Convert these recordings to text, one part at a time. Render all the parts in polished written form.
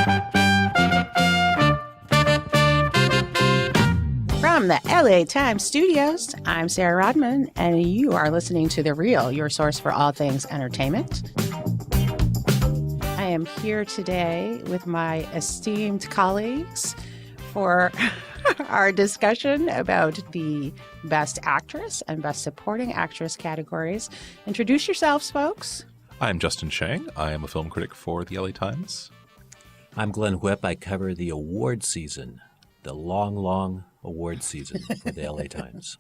From the LA Times studios, I'm Sarah Rodman, and you are listening to The Real, your source for all things entertainment. I am here today with my esteemed colleagues for our discussion about the Best Actress and Best Supporting Actress categories. Introduce yourselves, folks. I'm Justin Chang. I am a film critic for the LA Times. I'm Glenn Whipp. I cover the award season, the long award season for the LA Times.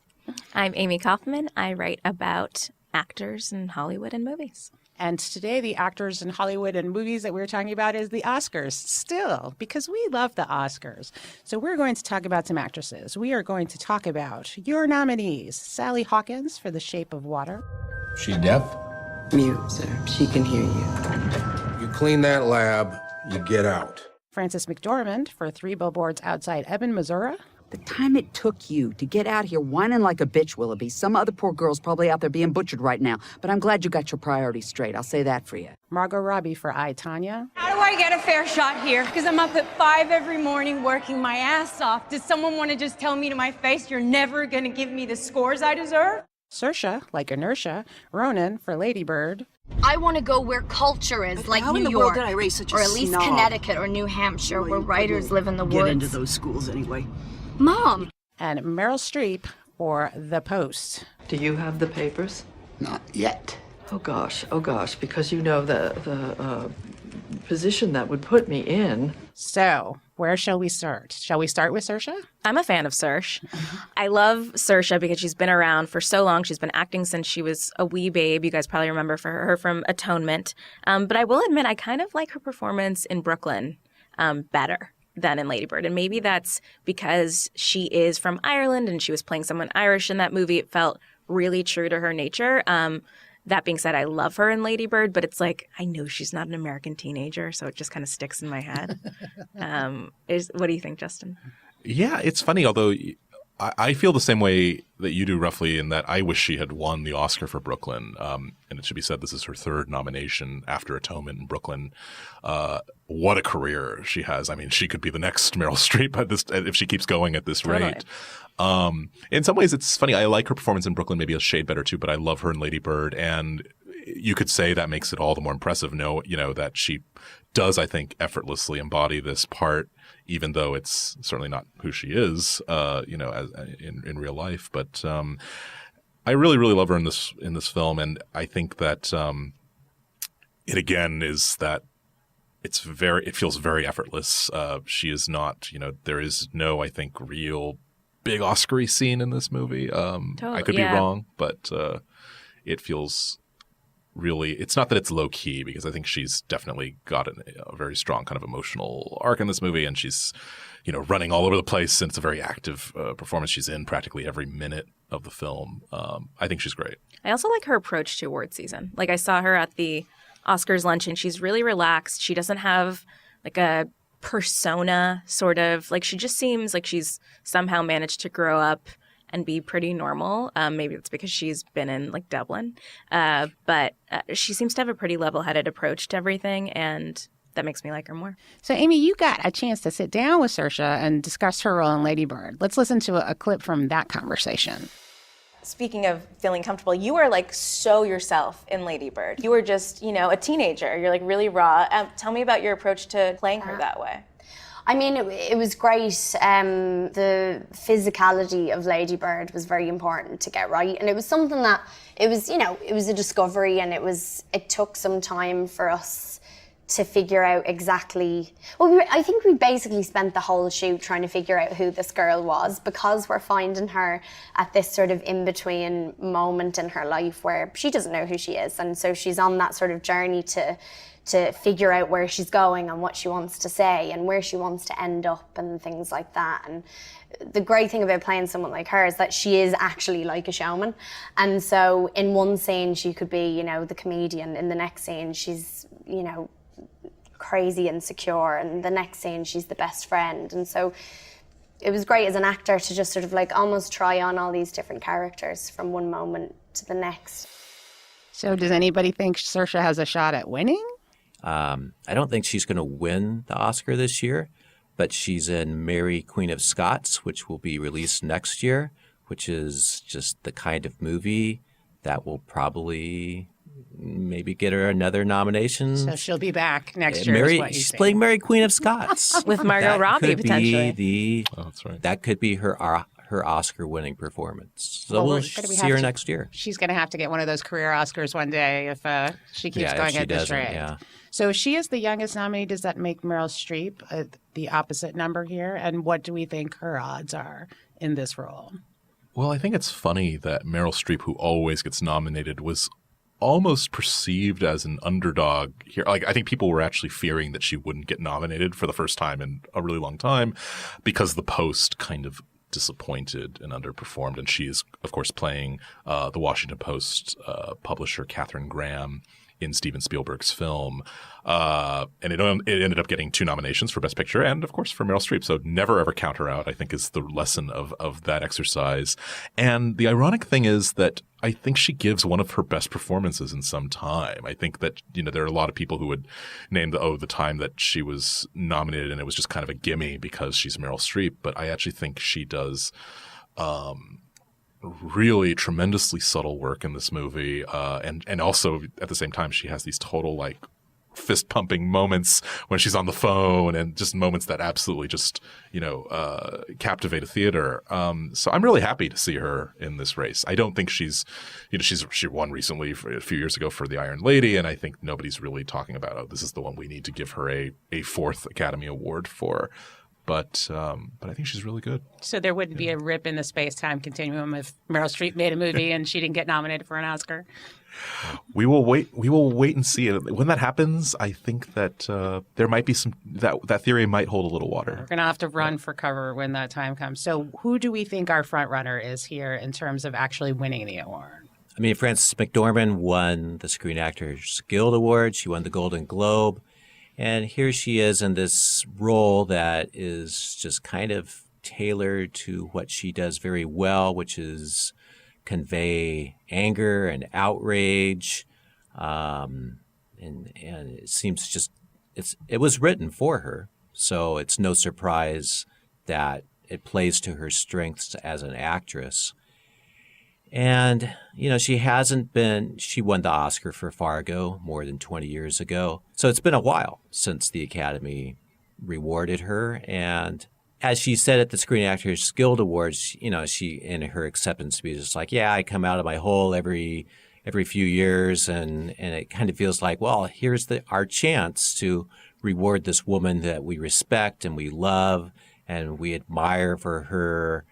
I'm Amy Kaufman. I write about actors in Hollywood and movies. And today, the actors in Hollywood and movies that we're talking about is the Oscars, still, because we love the Oscars. So we're going to talk about some actresses. We are going to talk about your nominees, Sally Hawkins for The Shape of Water. She deaf? Mute, sir. She can hear you. You clean that lab, you get out. Frances McDormand for Three Billboards Outside Ebbing, Missouri. The time it took you to get out here whining like a bitch, Willoughby. Some other poor girl's probably out there being butchered right now. But I'm glad you got your priorities straight. I'll say that for you. Margot Robbie for I, Tonya. How do I get a fair shot here? Because I'm up at 5 every morning working my ass off. Does someone want to just tell me to my face, you're never going to give me the scores I deserve? Saoirse, like Inertia. Ronan for Lady Bird. I want to go where culture is, like New York, I raise such a or at least snob? Connecticut or New Hampshire, where writers live in the woods. Get into those schools anyway. Mom! And Meryl Streep for The Post. Do you have the papers? Not yet. Oh gosh, because you know the position that would put me in. So, where shall we start? Shall we start with Saoirse? I'm a fan of Saoirse. I love Saoirse because she's been around for so long. She's been acting since she was a wee babe. You guys probably remember her from Atonement. But I will admit, I kind of like her performance in Brooklyn better than in Lady Bird. And maybe that's because she is from Ireland and she was playing someone Irish in that movie. It felt really true to her nature. That being said, I love her in Lady Bird, but it's like, I know she's not an American teenager, so it just kind of sticks in my head. What do you think, Justin? Yeah, it's funny, although I feel the same way that you do, roughly, in that I wish she had won the Oscar for Brooklyn. And it should be said, this is her third nomination after Atonement in Brooklyn. What a career she has. I mean, she could be the next Meryl Streep if she keeps going at this rate. In some ways, it's funny. I like her performance in Brooklyn maybe a shade better, too, but I love her in Lady Bird. And you could say that makes it all the more impressive, that she does, I think, effortlessly embody this part, even though it's certainly not who she is, as in real life. But I really, really love her in this film, and I think that it again is that it feels very effortless. She is not, there is no, I think, real big Oscar-y scene in this movie. I could be wrong, but it feels really, it's not that it's low key, because I think she's definitely got a very strong kind of emotional arc in this movie, and she's, running all over the place, and it's a very active performance. She's in practically every minute of the film. I think she's great. I also like her approach to award season. Like, I saw her at the Oscars luncheon. She's really relaxed. She doesn't have like a persona, sort of. Like, she just seems like she's somehow managed to grow up and be pretty normal. Maybe it's because she's been in like Dublin. But she seems to have a pretty level-headed approach to everything, and that makes me like her more. So, Amy, you got a chance to sit down with Saoirse and discuss her role in Lady Bird. Let's listen to a clip from that conversation. Speaking of feeling comfortable, you are like so yourself in Lady Bird. You were just, a teenager. You're like really raw. Tell me about your approach to playing her that way. I mean, it was great. The physicality of Lady Bird was very important to get right. And it was something that, it was a discovery, and it took some time for us to figure out exactly, I think we basically spent the whole shoot trying to figure out who this girl was, because we're finding her at this sort of in-between moment in her life where she doesn't know who she is. And so she's on that sort of journey to figure out where she's going and what she wants to say and where she wants to end up and things like that. And the great thing about playing someone like her is that she is actually like a showman. And so in one scene she could be, the comedian. In the next scene she's, crazy insecure, and the next scene she's the best friend. And so it was great as an actor to just sort of like almost try on all these different characters from one moment to the next. So does anybody think Saoirse has a shot at winning? I don't think she's going to win the Oscar this year, but she's in Mary, Queen of Scots, which will be released next year, which is just the kind of movie that will probably maybe get her another nomination. So she'll be back next year. Is what you She's say. playing Mary, Queen of Scots. With Margot Robbie, potentially. Oh, that's right. That could be her Oscar-winning performance. So Well, we'll we're gonna see her next year. She's going to have to get one of those career Oscars one day if she keeps Yeah, if going she at this doesn't, rate. yeah. So if she is the youngest nominee, does that make Meryl Streep the opposite number here? And what do we think her odds are in this role? Well, I think it's funny that Meryl Streep, who always gets nominated, was almost perceived as an underdog here. Like, I think people were actually fearing that she wouldn't get nominated for the first time in a really long time because The Post kind of disappointed and underperformed. And she is, of course, playing the Washington Post publisher Katharine Graham in Steven Spielberg's film. And it ended up getting 2 nominations for Best Picture and, of course, for Meryl Streep. So never, ever count her out, I think, is the lesson of that exercise. And the ironic thing is that I think she gives one of her best performances in some time. I think that, there are a lot of people who would name the time that she was nominated and it was just kind of a gimme because she's Meryl Streep. But I actually think she does really tremendously subtle work in this movie. And also at the same time, she has these total fist pumping moments when she's on the phone and just moments that absolutely just, captivate a theater. So I'm really happy to see her in this race. I don't think she won recently a few years ago for The Iron Lady. And I think nobody's really talking about, this is the one we need to give her a 4th Academy Award for. But I think she's really good. So there wouldn't be a rip in the space-time continuum if Meryl Streep made a movie and she didn't get nominated for an Oscar? We will wait and see. When that happens, I think that there might be that theory might hold a little water. We're going to have to run for cover when that time comes. So who do we think our front runner is here in terms of actually winning the award? I mean, Frances McDormand won the Screen Actors Guild Award. She won the Golden Globe. And here she is in this role that is just kind of tailored to what she does very well, which is convey anger and outrage. And it seems just it was written for her. So it's no surprise that it plays to her strengths as an actress. And, she won the Oscar for Fargo more than 20 years ago. So it's been a while since the Academy rewarded her. And as she said at the Screen Actors Guild Awards, she, in her acceptance speech, is like, yeah, I come out of my hole every few years. And it kind of feels like, well, here's our chance to reward this woman that we respect and we love and we admire for her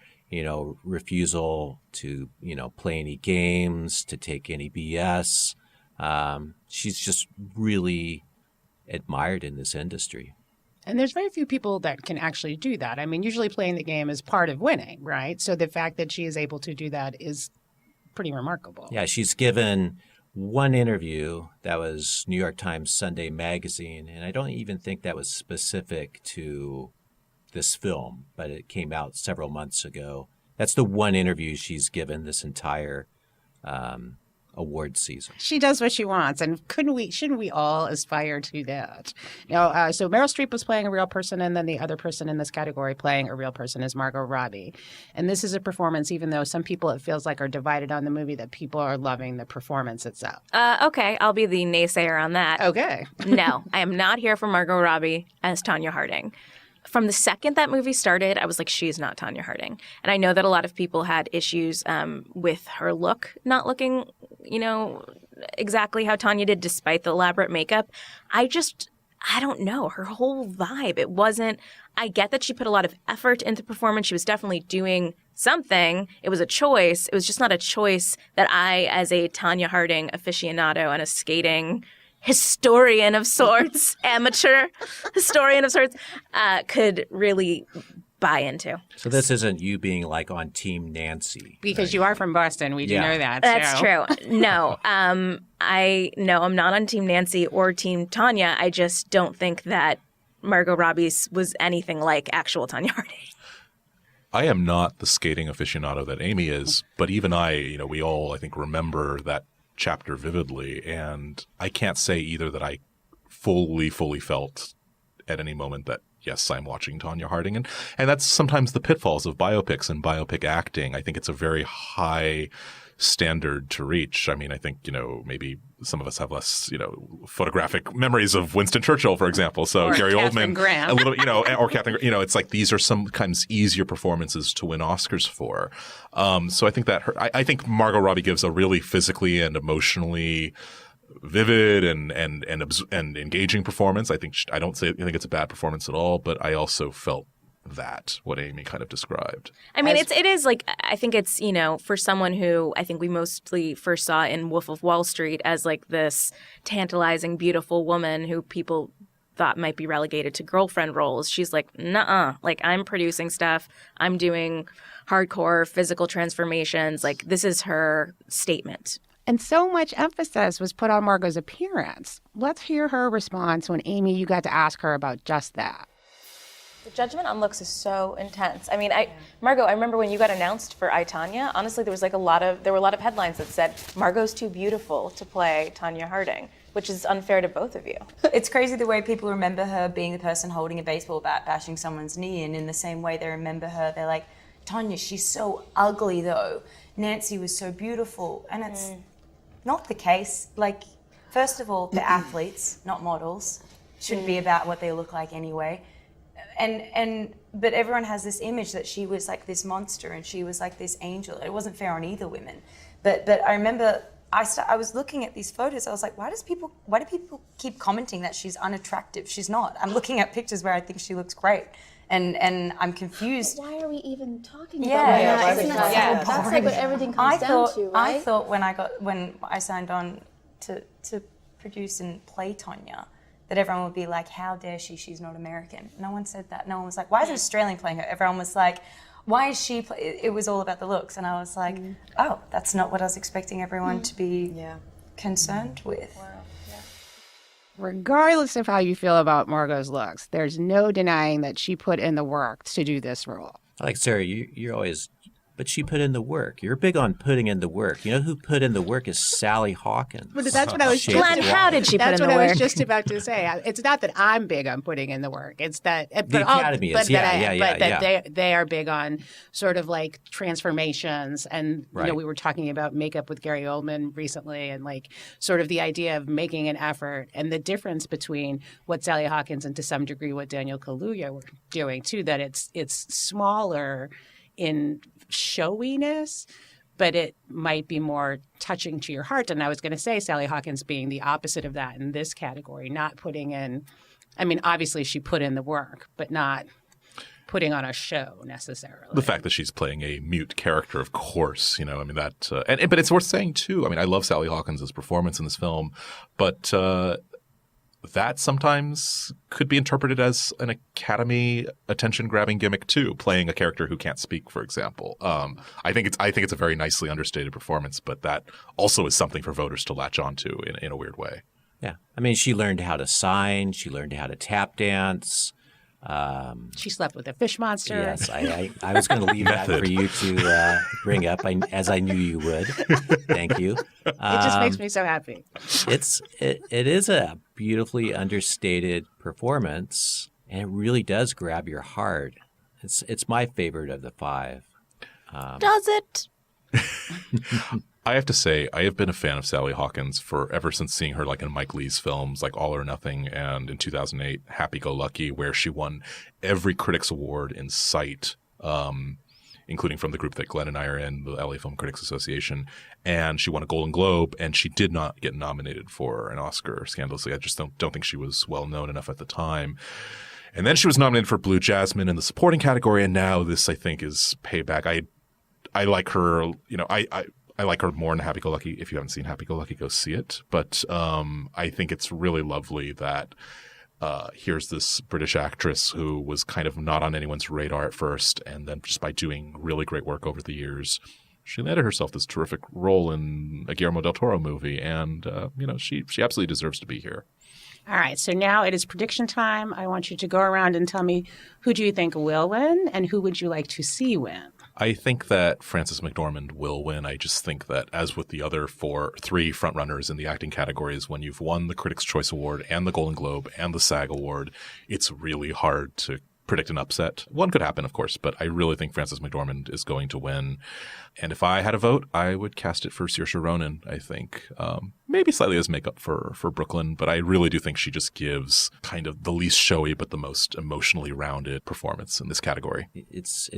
refusal to, play any games, to take any BS. She's just really admired in this industry. And there's very few people that can actually do that. I mean, usually playing the game is part of winning, right? So the fact that she is able to do that is pretty remarkable. Yeah, she's given one interview that was New York Times Sunday Magazine, and I don't even think that was specific to this film, but it came out several months ago. That's the one interview she's given this entire award season. She does what she wants, and shouldn't we all aspire to that? So Meryl Streep was playing a real person, and then the other person in this category playing a real person is Margot Robbie. And this is a performance, even though some people it feels like are divided on the movie, that people are loving the performance itself. Okay, I'll be the naysayer on that. Okay. No, I am not here for Margot Robbie as Tonya Harding. From the second that movie started, I was like, she's not Tonya Harding. And I know that a lot of people had issues with her look not looking, exactly how Tonya did, despite the elaborate makeup. I don't know. Her whole vibe, it wasn't – I get that she put a lot of effort into the performance. She was definitely doing something. It was a choice. It was just not a choice that I, as a Tonya Harding aficionado and a skating – historian of sorts, amateur historian of sorts, could really buy into. So this isn't you being like on Team Nancy. Because you are from Boston. We do know that. That's true. No, I'm not on Team Nancy or Team Tonya. I just don't think that Margot Robbie's was anything like actual Tonya Harding. I am not the skating aficionado that Amy is, but even we all, I think, remember that chapter vividly, and I can't say either that I fully felt at any moment that, yes, I'm watching Tonya Harding. And that's sometimes the pitfalls of biopics and biopic acting. I think it's a very high standard to reach. I mean, I think, maybe some of us have less, photographic memories of Winston Churchill, for example. So or Gary Catherine Oldman, Graham. a little, or Catherine, it's like these are sometimes easier performances to win Oscars for. So I think that I think Margot Robbie gives a really physically and emotionally vivid and engaging performance. I think I think it's a bad performance at all, but I also felt that what Amy kind of described. I mean, it is like, I think it's, for someone who I think we mostly first saw in Wolf of Wall Street as like this tantalizing, beautiful woman who people thought might be relegated to girlfriend roles. She's like, nuh-uh, like I'm producing stuff. I'm doing hardcore physical transformations. Like this is her statement. And so much emphasis was put on Margot's appearance. Let's hear her response when, Amy, you got to ask her about just that. The judgment on looks is so intense. I mean, Margot, I remember when you got announced for I, Tonya, honestly, there were a lot of headlines that said, Margot's too beautiful to play Tonya Harding, which is unfair to both of you. It's crazy the way people remember her being the person holding a baseball bat, bashing someone's knee, and in the same way they remember her, they're like, Tonya, she's so ugly though. Nancy was so beautiful. And it's not the case. Like, first of all, they're athletes, not models. Shouldn't be about what they look like anyway. But everyone has this image that she was like this monster and she was like this angel. It wasn't fair on either women. But I remember I was looking at these photos. I was like, why do people keep commenting that she's unattractive? She's not. I'm looking at pictures where I think she looks great. And I'm confused. Why are we even talking about that? Isn't that that's like what everything comes down to, right? I thought when I signed on to produce and play Tonya, that everyone would be like, how dare she, she's not American. No one said that. No one was like, why is an Australian playing her? Everyone was like, why is she it was all about the looks. And I was like, oh, that's not what I was expecting everyone to be concerned with. Wow. Yeah. Regardless of how you feel about Margot's looks, there's no denying that she put in the work to do this role. Like, Sarah, you're always, but she put in the work. You're big on putting in the work. You know who put in the work is Sally Hawkins. But that's what I was just Glenn, how did she put in the work? That's what I was just about to say. It's not that I'm big on putting in the work. It's that the Academy is. They are big on sort of like transformations, and we were talking about makeup with Gary Oldman recently, and like sort of the idea of making an effort, and the difference between what Sally Hawkins and to some degree what Daniel Kaluuya were doing too. That it's smaller in showiness, but it might be more touching to your heart. And I was going to say Sally Hawkins being the opposite of that in this category, not putting in, I mean, obviously she put in the work, but not putting on a show necessarily. The fact that she's playing a mute character, of course, I mean, that, but it's worth saying too. I mean, I love Sally Hawkins' performance in this film, but that sometimes could be interpreted as an Academy attention-grabbing gimmick too, playing a character who can't speak, for example. I think it's a very nicely understated performance, but that also is something for voters to latch onto in a weird way. Yeah, I mean, she learned how to sign. She learned how to tap dance. She slept with a fish monster. Yes, I was going to leave that for you to bring up, as I knew you would. Thank you. It just makes me so happy. It is a beautifully understated performance, and it really does grab your heart. It's my favorite of the five. Does it? I have to say, I have been a fan of Sally Hawkins ever since seeing her like in Mike Leigh's films like All or Nothing, and in 2008, Happy Go Lucky, where she won every Critics Award in sight, including from the group that Glenn and I are in, the LA Film Critics Association. And she won a Golden Globe, and she did not get nominated for an Oscar, scandalously. I just don't think she was well known enough at the time. And then she was nominated for Blue Jasmine in the supporting category, and now this, I think, is payback. I like her, I like her more in Happy Go Lucky. If you haven't seen Happy Go Lucky, go see it. But I think it's really lovely that here's this British actress who was kind of not on anyone's radar at first, and then just by doing really great work over the years, she landed herself this terrific role in a Guillermo del Toro movie, and she absolutely deserves to be here. All right, so now it is prediction time. I want you to go around and tell me, who do you think will win, and who would you like to see win? I think that Frances McDormand will win. I just think that, as with the other three frontrunners in the acting categories, when you've won the Critics' Choice Award and the Golden Globe and the SAG Award, it's really hard to predict an upset. One could happen, of course, but I really think Frances McDormand is going to win. And if I had a vote, I would cast it for Saoirse Ronan, I think. Maybe slightly as makeup for Brooklyn, but I really do think she just gives kind of the least showy but the most emotionally rounded performance in this category. It's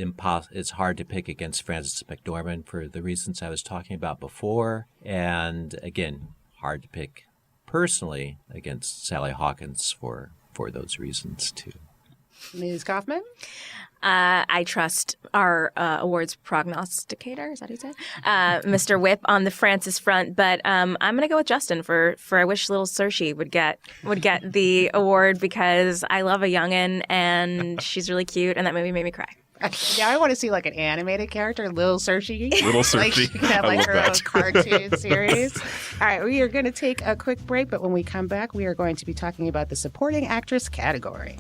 hard to pick against Frances McDormand for the reasons I was talking about before. And again, hard to pick personally against Sally Hawkins for those reasons too. Ms. Kaufman? I trust our awards prognosticator, is that who you said? Mr. Whip on the Frances front, but I'm going to go with Justin for I wish little Saoirse would get the award because I love a youngin' and she's really cute and that movie made me cry. Yeah, I want to see like an animated character, Lil Saoirse. Little Saoirse. Like she could have like her own cartoon series. All right, we are going to take a quick break, but when we come back, we are going to be talking about the supporting actress category.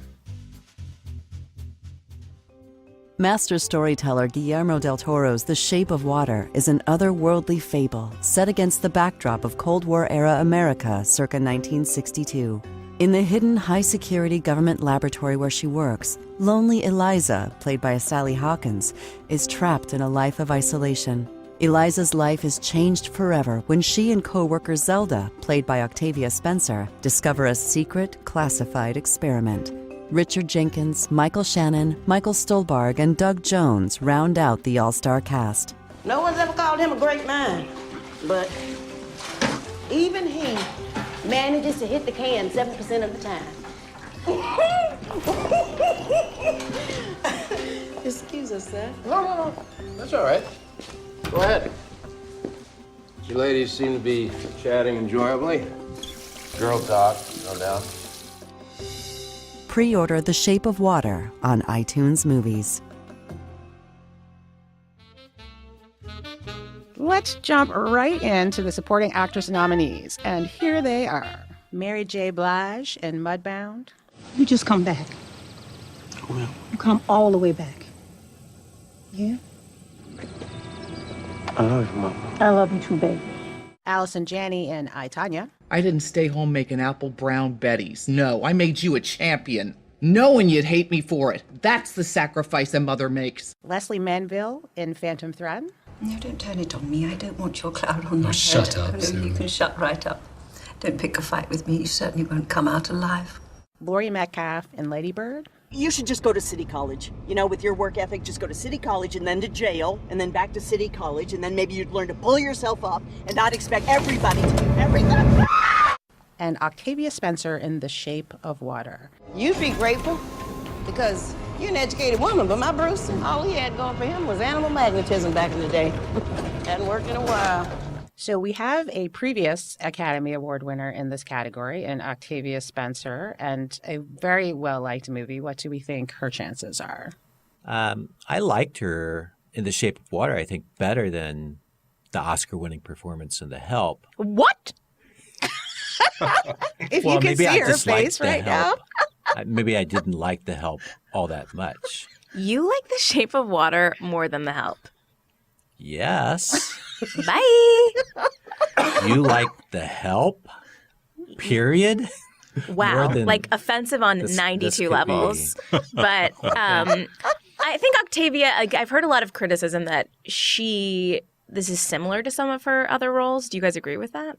Master storyteller Guillermo del Toro's The Shape of Water is an otherworldly fable set against the backdrop of Cold War-era America circa 1962. In the hidden high-security government laboratory where she works, lonely Eliza, played by Sally Hawkins, is trapped in a life of isolation. Eliza's life is changed forever when she and co-worker Zelda, played by Octavia Spencer, discover a secret, classified experiment. Richard Jenkins, Michael Shannon, Michael Stolbarg, and Doug Jones round out the all-star cast. No one's ever called him a great mind, but even he manages to hit the can 7% of the time. Excuse us, sir. No. That's all right. Go ahead. You ladies seem to be chatting enjoyably. Girl talk, no doubt. Pre-order The Shape of Water on iTunes Movies. Let's jump right into the supporting actress nominees. And here they are. Mary J. Blige in Mudbound. You just come back. Well, You come all the way back. Yeah? I love you, Mama. I love you too, baby. Allison Janney in I, Tonya. I didn't stay home making apple brown Betties. No, I made you a champion, knowing you'd hate me for it. That's the sacrifice a mother makes. Leslie Manville in Phantom Thread. No, don't turn it on me. I don't want your cloud on my head. Shut up, Oh, no, Sue. you can shut right up. Don't pick a fight with me. You certainly won't come out alive. Laurie Metcalf in Lady Bird. You should just go to City College. You know, with your work ethic, just go to City College and then to jail and then back to City College and then maybe you'd learn to pull yourself up and not expect everybody to do everything. And Octavia Spencer in The Shape of Water. You'd be grateful because you're an educated woman, but my Bruce, all he had going for him was animal magnetism back in the day. Hadn't worked in a while. So we have a previous Academy Award winner in this category, in Octavia Spencer, and a very well-liked movie. What do we think her chances are? I liked her in The Shape of Water, I think, better than the Oscar-winning performance in The Help. What? If you can see her face right now. Maybe I didn't like The Help all that much. You like The Shape of Water more than The Help. Yes. Bye. You like The Help? Period? Wow. Like offensive on 92 levels. But I think Octavia, I've heard a lot of criticism that this is similar to some of her other roles. Do you guys agree with that?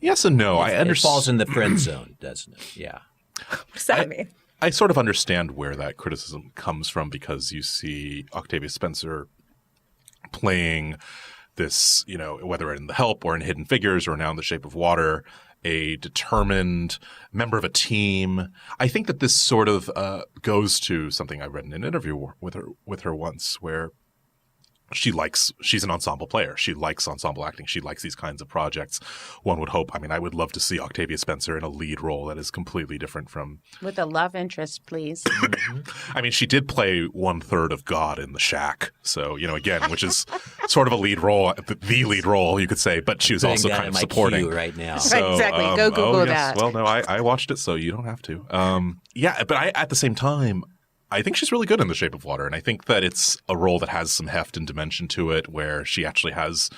Yes and no. It falls in the friend zone, doesn't it? Yeah. What does that mean? I sort of understand where that criticism comes from because you see Octavia Spencer playing this, whether in The Help or in Hidden Figures or now in The Shape of Water, a determined member of a team. I think that this sort of goes to something I read in an interview with her once where she's an ensemble player. She likes ensemble acting. She likes these kinds of projects. One would hope, I would love to see Octavia Spencer in a lead role that is completely different from... With a love interest, please. She did play 1/3 of God in The Shack. So, again, which is sort of a lead role, the lead role, you could say, but she was also kind of supporting. Queue right now. So, exactly. Go Google that. Well, no, I watched it, so you don't have to. But at the same time, I think she's really good in The Shape of Water, and I think that it's a role that has some heft and dimension to it, where she actually has,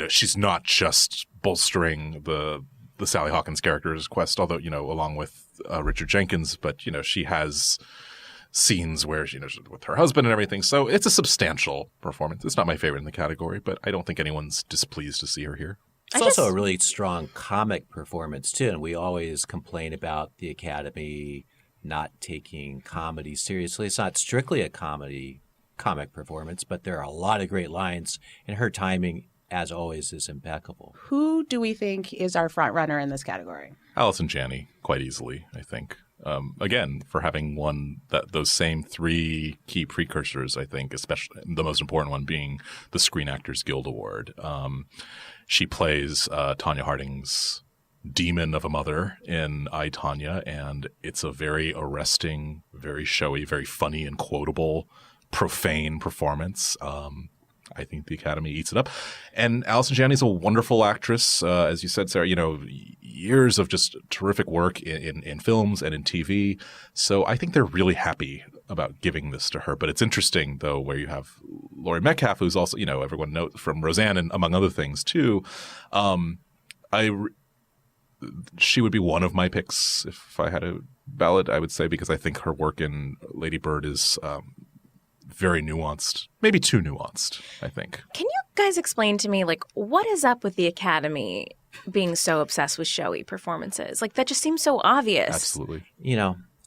she's not just bolstering the Sally Hawkins character's quest, although, along with Richard Jenkins, but, she has scenes where, she's with her husband and everything. So it's a substantial performance. It's not my favorite in the category, but I don't think anyone's displeased to see her here. It's also a really strong comic performance, too. And we always complain about the Academy not taking comedy seriously. It's not strictly a comic performance, but there are a lot of great lines, and her timing, as always, is impeccable. Who do we think is our front runner in this category? Allison Janney, quite easily, I think. Again, for having won those same 3 key precursors, I think, especially the most important one being the Screen Actors Guild Award. She plays Tonya Harding's demon of a mother in I, Tonya, and it's a very arresting, very showy, very funny and quotable, profane performance. I think the Academy eats it up. And Allison Janney's a wonderful actress, as you said, Sarah, years of just terrific work in films and in TV. So I think they're really happy about giving this to her. But it's interesting, though, where you have Laurie Metcalf, who's also, everyone knows from Roseanne and among other things, too. She would be one of my picks if I had a ballot, I would say, because I think her work in Lady Bird is very nuanced, maybe too nuanced, I think. Can you guys explain to me, what is up with the Academy being so obsessed with showy performances? That just seems so obvious. Absolutely.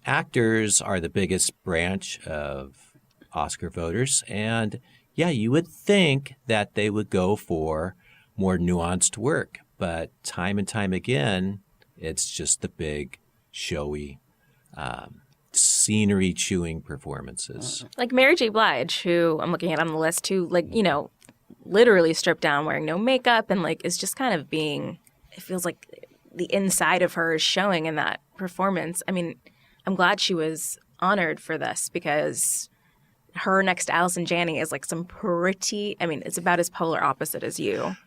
Actors are the biggest branch of Oscar voters, and yeah, you would think that they would go for more nuanced work, but time and time again, it's just the big, showy, scenery-chewing performances. Like Mary J. Blige, who I'm looking at on the list, who, literally stripped down wearing no makeup and, is just kind of being – it feels like the inside of her is showing in that performance. I mean, I'm glad she was honored for this because her next to Allison Janney is, some pretty – I mean, it's about as polar opposite as you –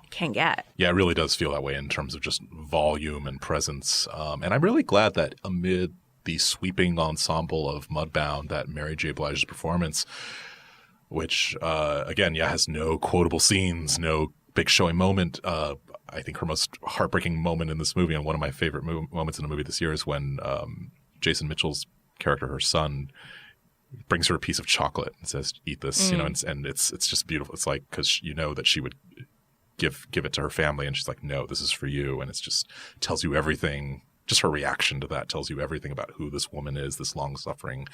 can get. Yeah, it really does feel that way in terms of just volume and presence. And I'm really glad that amid the sweeping ensemble of Mudbound, that Mary J. Blige's performance, which, again, has no quotable scenes, no big showing moment. I think her most heartbreaking moment in this movie, and one of my favorite moments in the movie this year, is when Jason Mitchell's character, her son, brings her a piece of chocolate and says, "Eat this," and it's just beautiful. It's like, because that she would give it to her family, and she's like, "No, this is for you," and it's just tells you everything. Just her reaction to that tells you everything about who this woman is, this long-suffering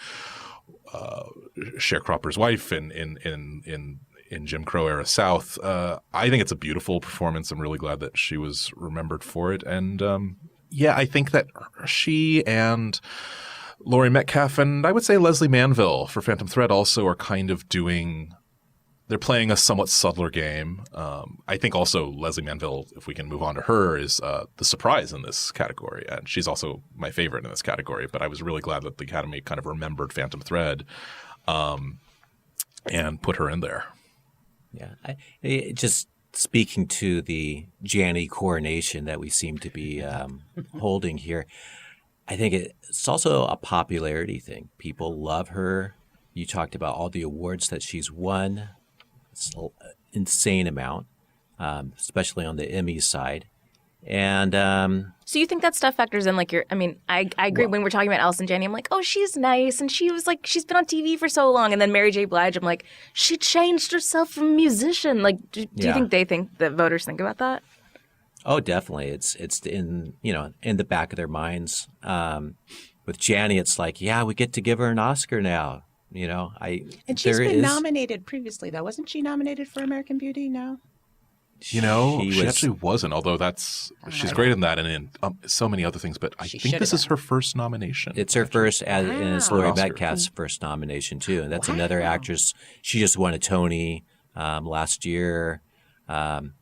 sharecropper's wife in Jim Crow era South. I think it's a beautiful performance. I'm really glad that she was remembered for it, and I think that she and Laurie Metcalf and I would say Leslie Manville for Phantom Thread also are kind of doing. They're playing a somewhat subtler game. I think also Leslie Manville, if we can move on to her, is the surprise in this category. And she's also my favorite in this category. But I was really glad that the Academy kind of remembered Phantom Thread and put her in there. Yeah. Just speaking to the Janney coronation that we seem to be holding here, I think it's also a popularity thing. People love her. You talked about all the awards that she's won. It's an insane amount, especially on the Emmy side. And so you think that stuff factors in I agree when we're talking about Allison Janney, I'm like, oh, she's nice. And she was she's been on TV for so long. And then Mary J. Blige, I'm like, she changed herself from musician. Do you think they think that voters think about that? Oh, definitely. It's in the back of their minds. With Janney, it's like, yeah, we get to give her an Oscar now. And she's been nominated previously, though. Wasn't she nominated for American Beauty? No. She actually wasn't, although she's great in that and in so many other things. But I think this is her first nomination. It's her first, and it's Laurie Metcalf's first nomination, too. And that's another actress. She just won a Tony last year.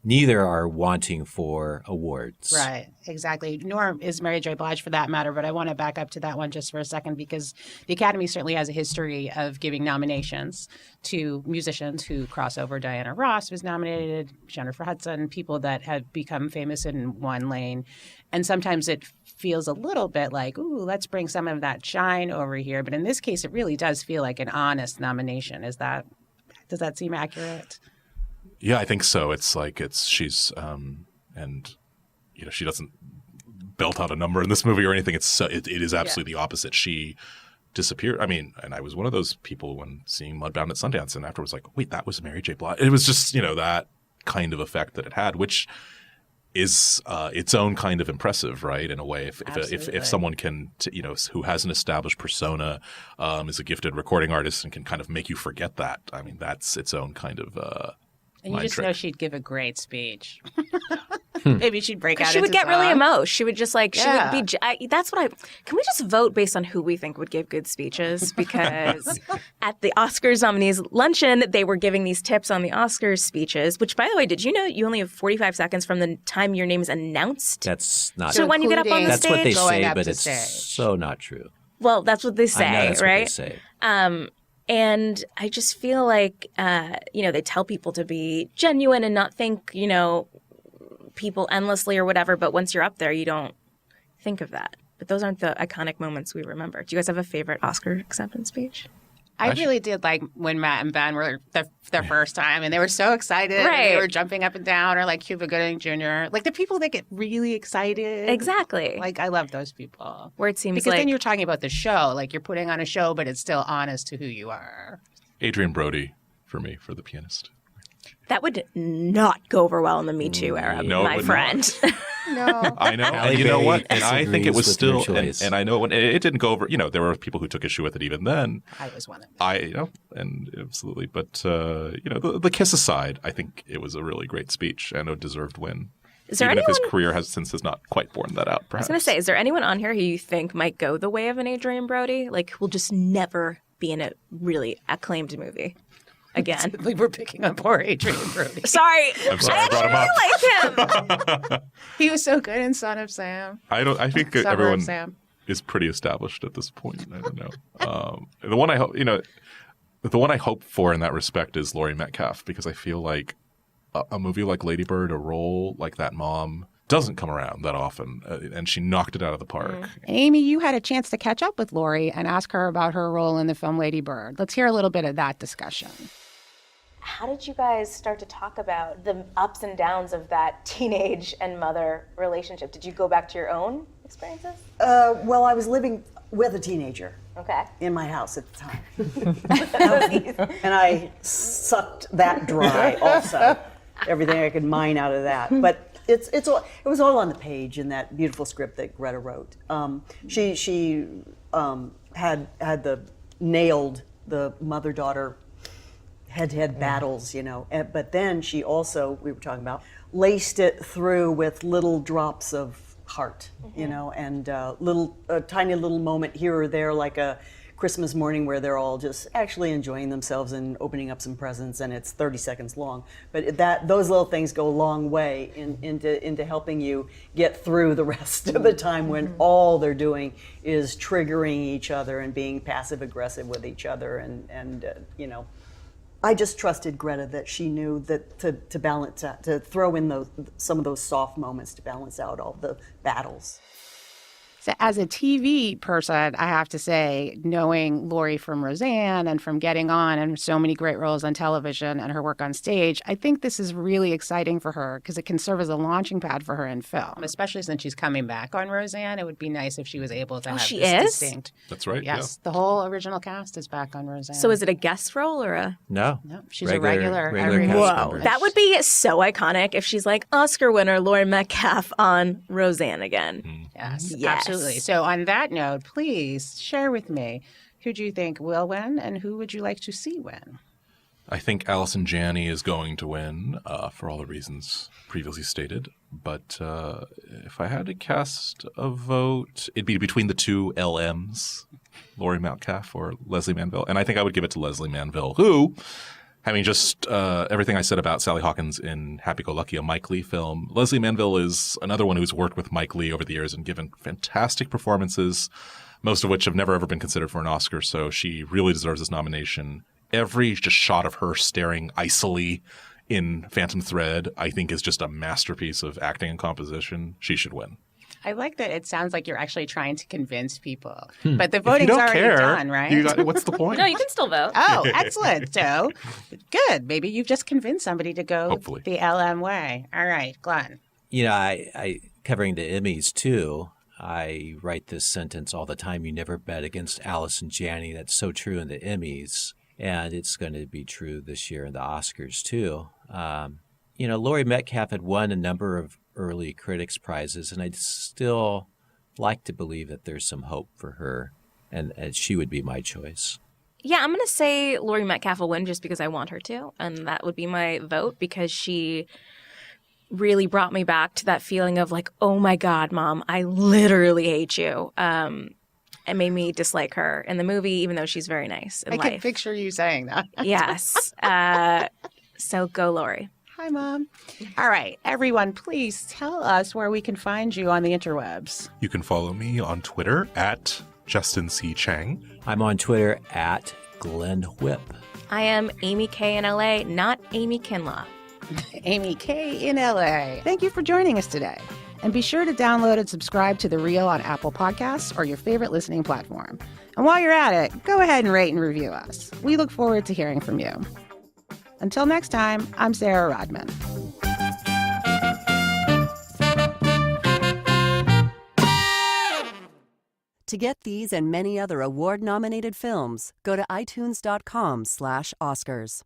neither are wanting for awards. Right, exactly. Nor is Mary J. Blige for that matter, but I want to back up to that one just for a second because the Academy certainly has a history of giving nominations to musicians who cross over. Diana Ross was nominated, Jennifer Hudson, people that have become famous in one lane. And sometimes it feels a little bit like, ooh, let's bring some of that shine over here. But in this case, it really does feel like an honest nomination. Does that seem accurate? Yeah, I think so. It's like she's and she doesn't belt out a number in this movie or anything. It is absolutely the opposite. She disappeared. I mean, and I was one of those people when seeing Mudbound at Sundance, and afterwards like, wait, that was Mary J. Blige. It was just that kind of effect that it had, which is its own kind of impressive, right? In a way, if someone can, who has an established persona, is a gifted recording artist and can kind of make you forget that. I mean, that's its own kind of. And you just know she'd give a great speech. Maybe she'd break out. She would into get really song. emotional. She would just she would be. That's what can we just vote based on who we think would give good speeches? Because at the Oscars nominees luncheon, they were giving these tips on the Oscars speeches. Which, by the way, did you know you only have 45 seconds from the time your name is announced? That's not. So when you get up on the stage, that's what they say, but it's stage. so not true. Well, that's what they say, I know that's right? What they say. And I just feel like, they tell people to be genuine and not think, people endlessly or whatever. But once you're up there, you don't think of that. But those aren't the iconic moments we remember. Do you guys have a favorite Oscar acceptance speech? I really did like when Matt and Ben were their first time, and they were so excited. Right. And they were jumping up and down, or like Cuba Gooding Jr. Like the people that get really excited. Exactly. Like I love those people. Where it seems because then you're talking about the show, like you're putting on a show, but it's still honest to who you are. Adrian Brody for me, for The Pianist. That would not go over well in the Me Too era, my friend. No. I know. And you know what? And I think it was still, and I know when it didn't go over, there were people who took issue with it even then. I was one of them. And absolutely. But, the kiss aside, I think it was a really great speech and a deserved win. Even if his career has not quite borne that out, perhaps. I was going to say, is there anyone on here who you think might go the way of an Adrian Brody? Like, who will just never be in a really acclaimed movie again? We're picking on poor Adrian Brody. Sorry. I'm sorry I brought him up. I like him. He was so good in Son of Sam. I think Summer everyone of Sam. is pretty established at this point. I don't know. The one I hope, the one I hope for in that respect is Laurie Metcalf, because I feel like a movie like Lady Bird, a role like that mom, doesn't come around that often, and she knocked it out of the park. And Amy, you had a chance to catch up with Laurie and ask her about her role in the film Lady Bird. Let's hear a little bit of that discussion. How did you guys start to talk about the ups and downs of that teenage and mother relationship? Did you go back to your own experiences? Well, I was living with a teenager. Okay. In my house at the time. And I sucked that dry also. Everything I could mine out of that. But it was all on the page in that beautiful script that Greta wrote. She had nailed the mother-daughter head-to-head battles, but then she also, we were talking about, laced it through with little drops of heart, and a tiny little moment here or there, like a Christmas morning where they're all just actually enjoying themselves and opening up some presents, and it's 30 seconds long. But those little things go a long way into helping you get through the rest of the time when all they're doing is triggering each other and being passive aggressive with each other, and I just trusted Greta that she knew that to balance out, to throw in some of those soft moments to balance out all the battles. So as a TV person, I have to say, knowing Laurie from Roseanne and from Getting On and so many great roles on television and her work on stage, I think this is really exciting for her because it can serve as a launching pad for her in film, especially since she's coming back on Roseanne. It would be nice if she was able to have she this is? distinct. That's right. Yes, the whole original cast is back on Roseanne. So is it a guest role or a? No. She's a regular cast Whoa, member. that would be so iconic if she's like Oscar winner Laurie Metcalf on Roseanne again. Yes, Yes. absolutely. So on that note, please share with me, who do you think will win and who would you like to see win? I think Allison Janney is going to win for all the reasons previously stated. But if I had to cast a vote, it'd be between the two LMs, Laurie Metcalf or Leslie Manville. And I think I would give it to Leslie Manville, who Having just everything I said about Sally Hawkins in Happy-Go-Lucky, a Mike Leigh film, Leslie Manville is another one who's worked with Mike Leigh over the years and given fantastic performances, most of which have never ever been considered for an Oscar. So she really deserves this nomination. Every just shot of her staring icily in Phantom Thread, I think, is just a masterpiece of acting and composition. She should win. I like that it sounds like you're actually trying to convince people. Hmm. But the If you voting's don't already care, done, right? what's the point? No, you can still vote. Oh, excellent. So good. Maybe you've just convinced somebody to go Hopefully. the LM way. All right, Glenn. You know, I covering the Emmys too. I write this sentence all the time. You never bet against Allison Janney. That's so true in the Emmys, and it's going to be true this year in the Oscars too. You know, Laurie Metcalf had won a number of early critics prizes, and I'd still like to believe that there's some hope for her, and she would be my choice. Yeah, I'm going to say Laurie Metcalf will win just because I want her to, and that would be my vote because she really brought me back to that feeling of like, oh my God, Mom, I literally hate you. It made me dislike her in the movie, even though she's very nice in I life. can picture you saying that. Yes. So go, Laurie. Hi, Mom. All right, everyone, please tell us where we can find you on the interwebs. You can follow me on Twitter at Justin C. Chang. I'm on Twitter at Glenn Whip. I am Amy K in LA, not Amy Kinlaw. Amy K in LA. Thank you for joining us today. And be sure to download and subscribe to The Real on Apple Podcasts or your favorite listening platform. And while you're at it, go ahead and rate and review us. We look forward to hearing from you. Until next time, I'm Sarah Rodman. To get these and many other award-nominated films, go to itunes.com/Oscars.